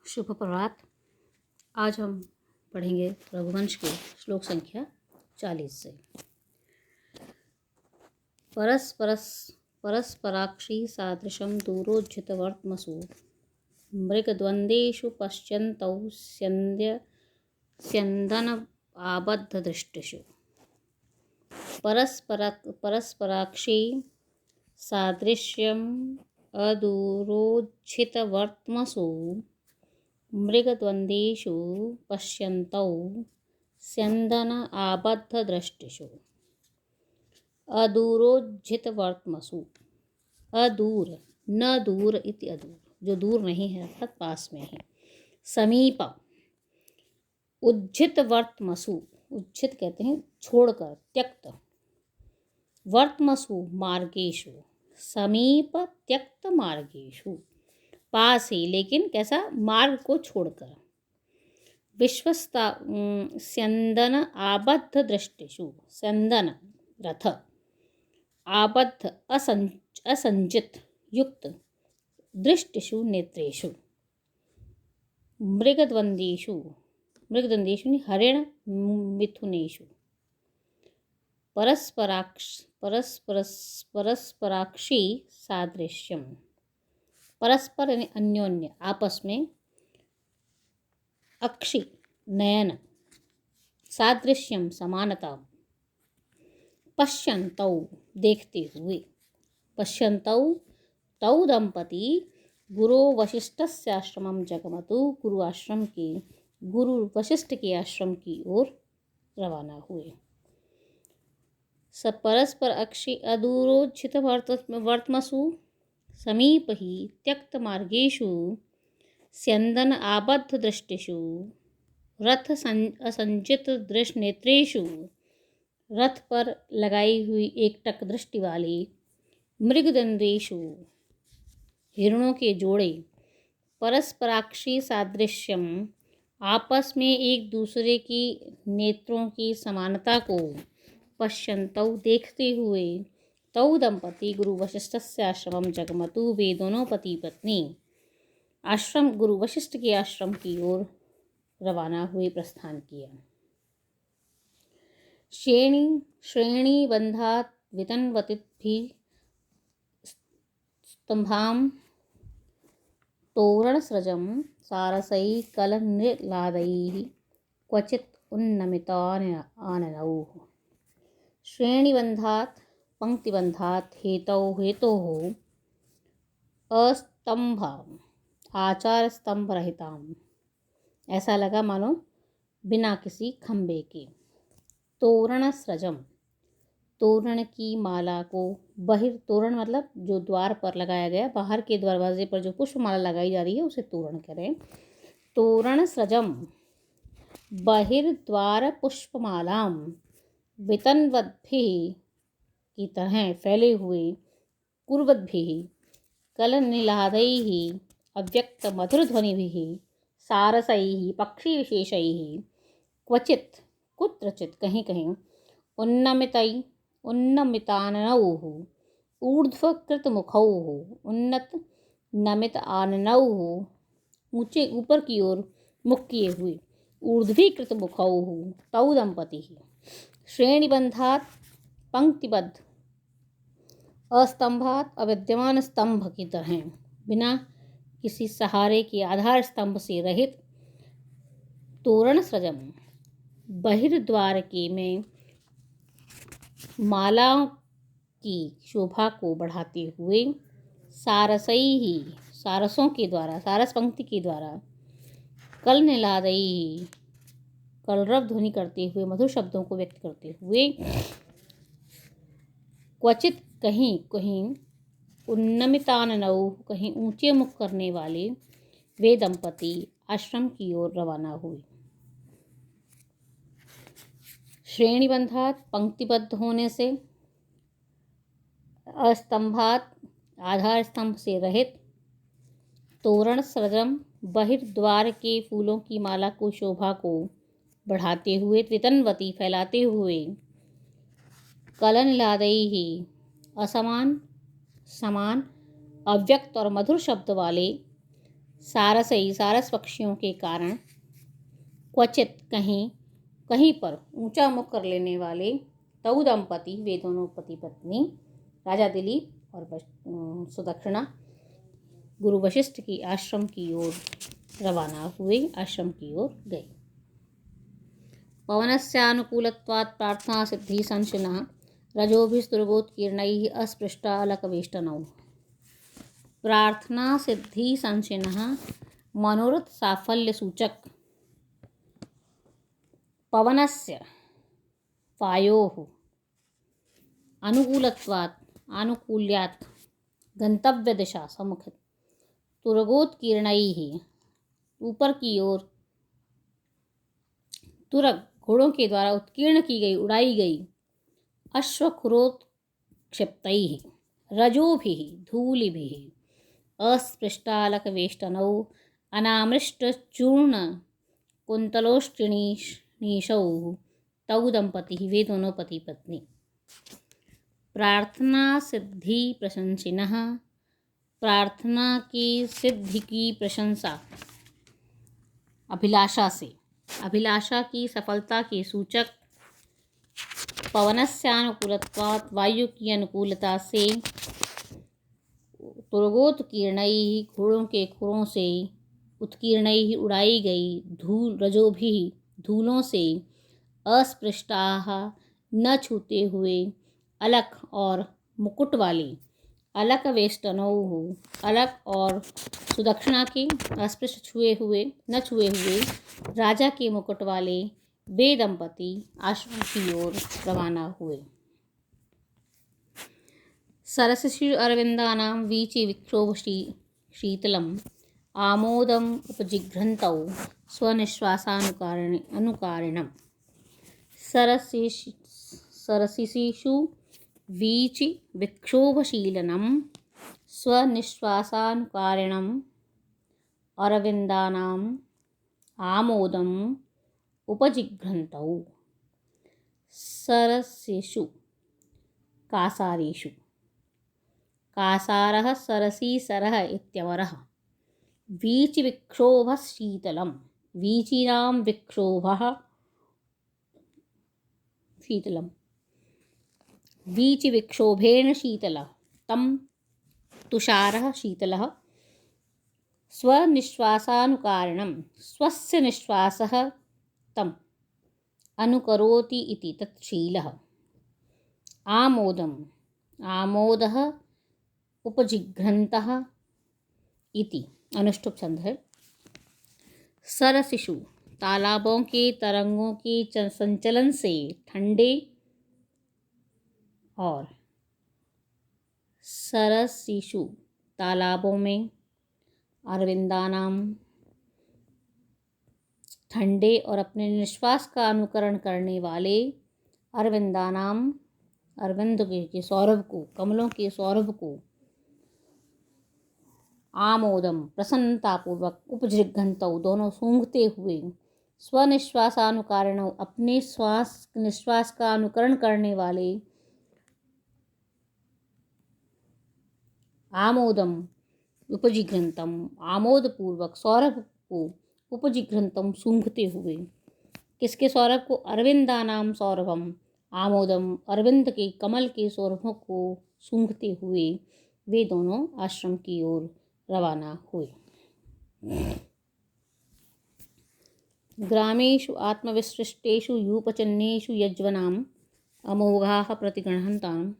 शुभ प्रभात। आज हम पढ़ेंगे रघुवंश के श्लोक संख्या 40 से। परस्पराक्षी सादृशं दूरोज्झितवर्त्मसु मृगद्वन्द्वेषु पश्यन्तौ स्यन्दन आबद्धदृष्टिषु। परस्पराक्षी सादृश्यम् अदूरोज्झितवर्त्मसु मृगद्वन्द्वेषु पश्यन्तौ स्यन्दन आबद्धदृष्टिषु। अदूरोज्झितवर्त्मसु, अदूर न दूर इति अदूर, जो दूर नहीं है अर्थात पास में है। समीप। उज्झितवर्त्मसु, उज्झित कहते हैं छोड़कर, त्यक्त। वर्त्मसु मार्गेषु, समीप त्यक्त मार्गेषु, पास ही लेकिन कैसा, मार्ग को छोड़कर। विश्वस्ता स्यन्दन आबद्ध दृष्टिषु, स्यन्दन रथ, आबद्ध असंचित युक्त, दृष्टिषु नेत्रेषु। मृगद्वन्द्वेषु, मृगद्वन्द्वेषु हरिण मिथुनेषु। परस्पराक्षी सादृश्यम, परस्पर यानी अन्योन्य, आपस में। अक्षी नयन, सादृश्यम समानता। पश्यन्तौ देखते हुए, पश्यन्तौ तौ दंपति गुरु वशिष्ठस्य आश्रमं जगमतु, गुरु आश्रम के, गुरु वशिष्ठ के आश्रम की ओर रवाना हुए। परस्पर अक्षी अदूरोज्झित वर्त्मसु समीप ही त्यक्त मार्गेषु स्यन्दन आबद्ध दृष्टिषु रथ असंचित दृष्ट नेत्रेषु। रथ पर लगाई हुई एकटक दृष्टि वाली। मृगद्वन्द्वेषु हिरणों के जोड़े। परस्पराक्षी सादृश्यम आपस में एक दूसरे की नेत्रों की समानता को। पश्यन्तौ देखते हुए। तौ दंपति गुरु वशिष्ठस्य आश्रमं जगमतु, वे दोनों पति पत्नी आश्रम गुरु वशिष्ठ के आश्रम की ओर रवाना हुए, प्रस्थान किया। श्रेणी बंधात वितन्वतिभिः स्तंभां तोरणसृजं सारसैः कलनिलादैः क्वचित् उन्नमिताननौः। श्रेणीबंधात पंक्तिबंधात हेतोः अस्तंभा आचार स्तंभ रहिताम, ऐसा लगा मानो बिना किसी खंबे के। तोरण सृजम, तोरण की माला को। तोरण मतलब जो द्वार पर लगाया गया, बाहर के दरवाजे पर जो पुष्पमाला लगाई जा रही है उसे तोरण करें। तोरण सृजम बहिर्द्वार पुष्पमालाम वितन्वद्भिः की तरह फैले हुए। कुर्वद्भिः कलनिलादैः अव्यक्त मधुर ध्वनिभिः सारसैः पक्षी विशेषैः क्वचित् कुत्रचित् कहीं कहीं उन्नमिताननौः ऊर्ध्वकृत मुखौः उन्नत नमित आननौः ऊंचे ऊपर की ओर मुख किए हुए। ऊर्ध्वीकृत मुखौः तौ दंपति। श्रेणीबंधात पंक्तिबद्ध अस्तंभात अविद्यमान स्तंभ की तरह, बिना किसी सहारे के आधार स्तंभ से रहित। तोरण सृजम बहिर्द्वार के में मालाओं की शोभा को बढ़ाते हुए। सारसैः सारसों के द्वारा, सारस पंक्ति के द्वारा। कलनिलादैः कलरव ध्वनि करते हुए, मधुर शब्दों को व्यक्त करते हुए। क्वचित कहीं कहीं उन्नमिताननौ कहीं ऊंचे मुख करने वाले वे दंपति आश्रम की ओर रवाना हुए। श्रेणीबंधात पंक्तिबद्ध होने से, अस्तंभात आधार स्तंभ से रहित। तोरण सृजम बहिर्द्वार के फूलों की माला को, शोभा को बढ़ाते हुए। वितन्वती फैलाते हुए। कलनिलादैः असमान समान अव्यक्त और मधुर शब्द वाले। सारसई सारस पक्षियों के कारण, क्वचित कहीं कहीं पर ऊंचा मुख कर लेने वाले, तऊ दंपति वे दोनों पति पत्नी, राजा दिलीप और सुदक्षिणा गुरु वशिष्ठ की आश्रम की ओर रवाना हुए, आश्रम की ओर गए। पवनस्यानुकूलत्वात् प्रार्थना सिद्धि संशिनः रजोभिस्तुर्गोत्कीर्णैः अस्पृष्टालकवेष्टनौ। प्रार्थना सिद्धि संशिनः मनोरथ साफल्य सूचक, पवनस्य वायोः अनुकूलत्वात् आनुकूल्यात् गंतव्य दिशा सम्मुख, तुरगोत्कीर्णैः ऊपर की ओर, तुरग घोड़ों के द्वारा उत्कीर्ण की गई, उड़ाई गई, अश्वखुरोत्क्षिप्तैः रजोभिः धूलिभिः अस्पृष्टालकवेष्टनौ अनामृष्टचूर्ण कुंतलोष्टिनीशौ तौ दंपति वे दोनों पति पत्नी। प्रार्थना सिद्धि प्रशंसिनः, प्रार्थना की सिद्धि की प्रशंसा, अभिलाषा से, अभिलाषा की सफलता के सूचक, पवनस्यानुकूलत्वात् वायु की अनुकूलता से, तुरगोत्कीर्णैः घोड़ों के खुरों से, उत्कीर्णैः उड़ाई गई, धूल रजोभिः धूलों से, अस्पृष्टाः न छूते हुए, अलक और मुकुट वाली, अलक वेष्टनौ अलक और सुदक्षिणा के, अस्पृष्ट छुए हुए न छुए हुए, राजा के मुकुट वाले वे दंपति आश्रम की ओर रवाना हुए। सरसिषु अरविंदानां वीचि विक्षोभ शीतलम आमोदम उपजिघ्रन्तौ स्वनिश्वासानुकारिणम्। सरसिषु वीचि विक्षोभशीलनं स्वनिश्वासानुकारिणम् अरविंदानाम् आमोदम् उपजिघ्रन्तौ। सरसिषु कासारेषु, कासारः सरसीसरः इत्यवरः, वीचि विक्षोभः शीतलम्, वीचीनां विक्षोभः शीतलम्, वीचि विक्षोभेण शीतलः तं तुषारः शीतलः, स्वनिश्वासानुकारिणं स्वस्य निश्वासः तम् अनुकरोति इति तत्शीलः। आमोदम् आमोदः उपजिघ्रन्तः इति अनुष्टुप छंद है। सरसिषु तालाबों के तरंगों के संचलन से ठंडे, और सरसिषु तालाबों में, अरविंदानाम ठंडे और अपने निश्वास का अनुकरण करने वाले, अरविंदानाम अरविंद के सौरभ को, कमलों के सौरभ को, आमोदम प्रसन्नतापूर्वक, उपजिघ्रन्तौ दोनों सूंघते हुए, स्वनिश्वासानुकारिण अपने निश्वास का अनुकरण करने वाले, आमोदम उपजिघ्रन्तम आमोदपूर्वक सौरभ को, उपजिघ्रन्तम सूंघते हुए, किसके सौरभ को? अरविंदानाम सौरभम आमोदम अरविंद के कमल के सौरभों को सूंघते हुए वे दोनों आश्रम की ओर रवाना हुए। ग्रामेषु आत्मविसृष्टेषु यूपचिह्नेषु यज्वनाम् अमोघाः प्रतिगृह्णन्ताम्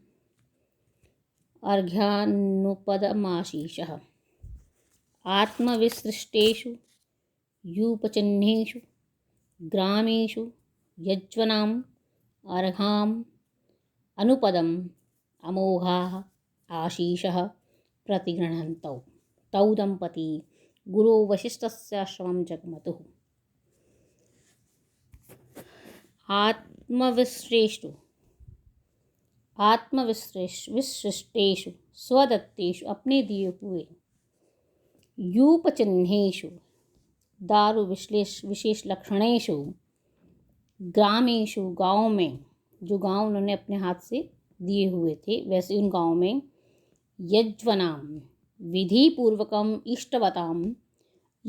अर्घ्यानुपदमाशीषः। आत्मविसृष्टेषु यूपचिह्नेषु ग्रामेषु यज्वनाम् अर्घाम् अनुपदम् अमोघाः आशीषः प्रतिगृह्णन्तौ तौ दंपती गुरो वशिष्ठस्याश्रमं जग्मतुः। आत्मविसृष्टेषु स्वदत्तेषु अपने दिए हुए, यूपचिह्नेषु दारु विशेष लक्षणेषु, ग्रामेषु गाँव में, जो गाँव उन्होंने अपने हाथ से दिए हुए थे वैसे उन गाँव में, यज्वनाम विधि पूर्वकम इष्टवताम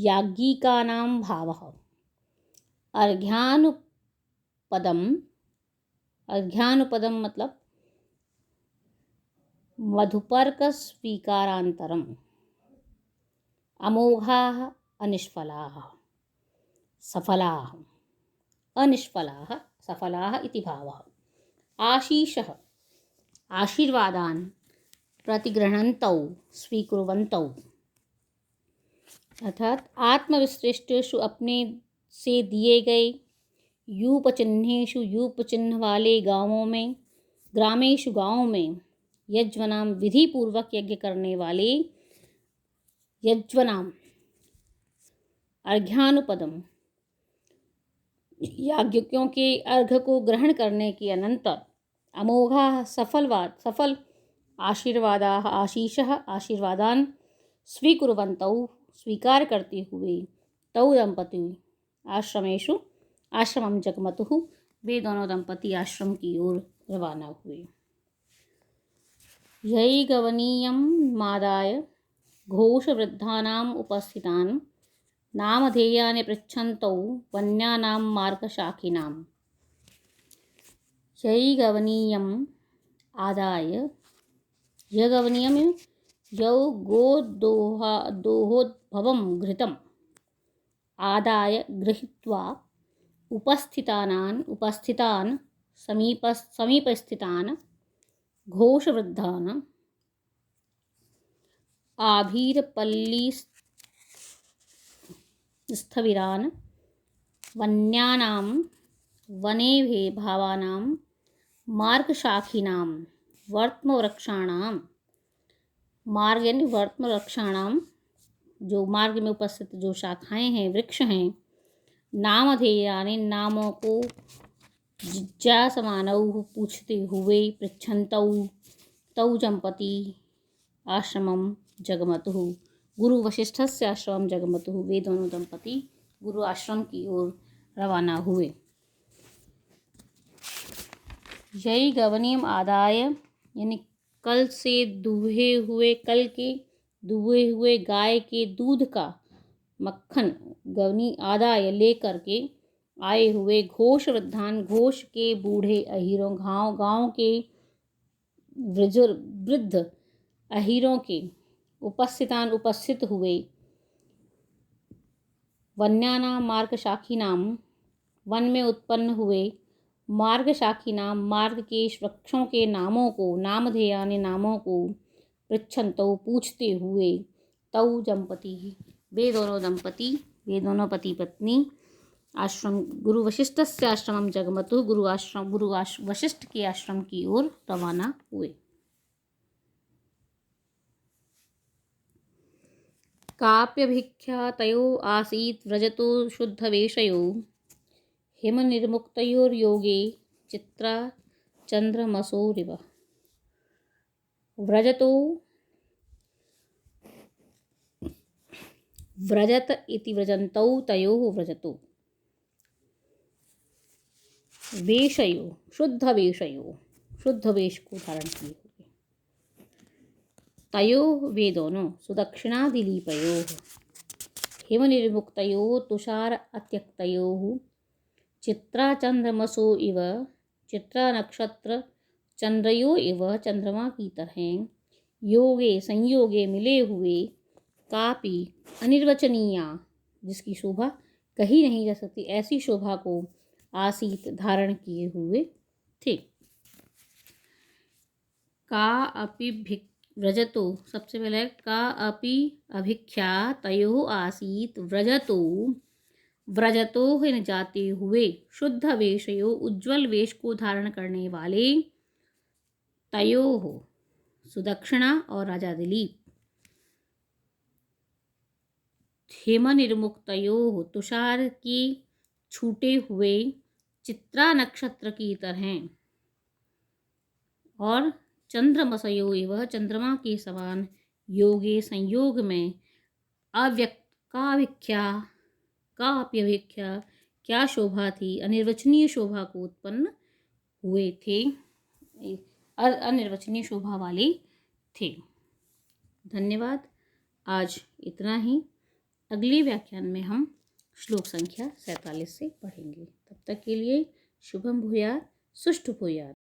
याज्ञिकानां भावः। अर्घ्यानुपदम्, अर्घ्यानुपदम मतलब मधुपर्कस्वीकारान्तरम्। अमोघाः अनिष्फलाः सफलाः, अनिष्फलाः सफलाः इति भावः। आशीषः आशीर्वादान् प्रतिगृह्णन्तौ स्वीकुर्वन्तौ, अर्थात आत्मविश्रेष्टेषु अपने से दिए गए, यूपचिह्नेषु यूप चिन्ह वाले गाँवों में, ग्रामेषु गाँव में, यज्वनाम विधि पूर्वक यज्ञ करने वाले यज्वनाम, अर्घ्यानुपदम याज्ञिकों के अर्घ को ग्रहण करने के अनंतर, अमोघा सफल आशीर्वादाः आशीषः आशीर्वादान स्वीकुर्वन्तौ स्वीकार करते हुए, तौ दंपति आश्रमेषु आश्रमं जगमतुः वे दोनों दंपति आश्रम की ओर रवाना हुए। यही गवनीयं मादाय घोषवृद्धानाम् उपस्थितान् नामधेयानि पृच्छन्तौ वन्यानां मार्गशाखिनाम्। यही गवनीयम् आदाय, यह गवनीयम यौ गोदोहोद्भवं घृतम् आदाय गृहीत्वा उपस्थितान् समीपस्थितान् घोषवृद्धान् आभीरपल्लीस्थविरान् वन्यानां वने भावानां मार्गशाखिनां वर्त्मवृक्षाणां, मार्ग यानी वर्त्मवृक्षाणां जो मार्ग में उपस्थित जो शाखाएं हैं, वृक्ष हैं, नामधेयानि नामों को जिज्ञासमानौ पूछते हुए, पृच्छन्तौ तौ दंपति आश्रमं जगमतुः गुरु वशिष्ठस्य आश्रमं जगमतुः वे दोनों दंपति गुरु आश्रम की ओर रवाना हुए। यही गवनीयम आदाय यानी कल के दुहे हुए गाय के दूध का मक्खन गवनी आदाय लेकर के आए हुए घोषवृद्धान घोष के बूढ़े अहीरों, गाँव के वृद्ध अहीरों के उपस्थित हुए, वन्यानां मार्गशाखिनां वन में उत्पन्न हुए, मार्गशाखिनां मार्ग के वृक्षों के नामों को, नामधेयानि नामों को, पृच्छन्तौ पूछते हुए, तौ दंपति वे दोनों पति पत्नी आश्रम गुरु वशिष्ठस्य आश्रमं जगमतुः गुरु वशिष्ठ के आश्रम की ओर रवाना हुए। काप्यभिख्या तयो आसीत् व्रजतो शुद्धवेषयो हिमनिर्मुक्तयोर्योगे चित्रा चन्द्रमसोरिव। व्रजत इति व्रजन्तौ तयोः व्रजतो, वेशयो शुद्ध वेश को धारण किए हुए, तयोः वे दोनों, सुदक्षिणादिलीपयोः, हिमनिर्मुक्तयोः तुषार अत्यक्तयोः, चित्रा चंद्रमसो इव चित्रा नक्षत्र चंद्रयो इव चंद्रमा की तरह, योगे संयोगे मिले हुए, कापि अनिर्वचनीया जिसकी शोभा कही नहीं जा सकती, ऐसी शोभा को आसीत धारण किए हुए थे। का अपि व्रजतो, सबसे पहले का अपि अभिख्या तयोः आसीत व्रजतो हिन जाते हुए, शुद्ध वेशयो उज्ज्वल वेश को धारण करने वाले, तयोः सुदक्षिणा और राजा दिलीप, हिमनिर्मुक्तयोः तुषार की छूटे हुए, चित्रा नक्षत्र की तरह, और चंद्रमसयो एवं चंद्रमा के समान, योगे संयोग में, काप्यभिख्या क्या शोभा थी, अनिर्वचनीय शोभा को उत्पन्न हुए थे, अनिर्वचनीय शोभा वाले थे। धन्यवाद। आज इतना ही। अगले व्याख्यान में हम श्लोक संख्या 47 से पढ़ेंगे। तब तक के लिए शुभम भूयात्, सुष्ठु भूयात्।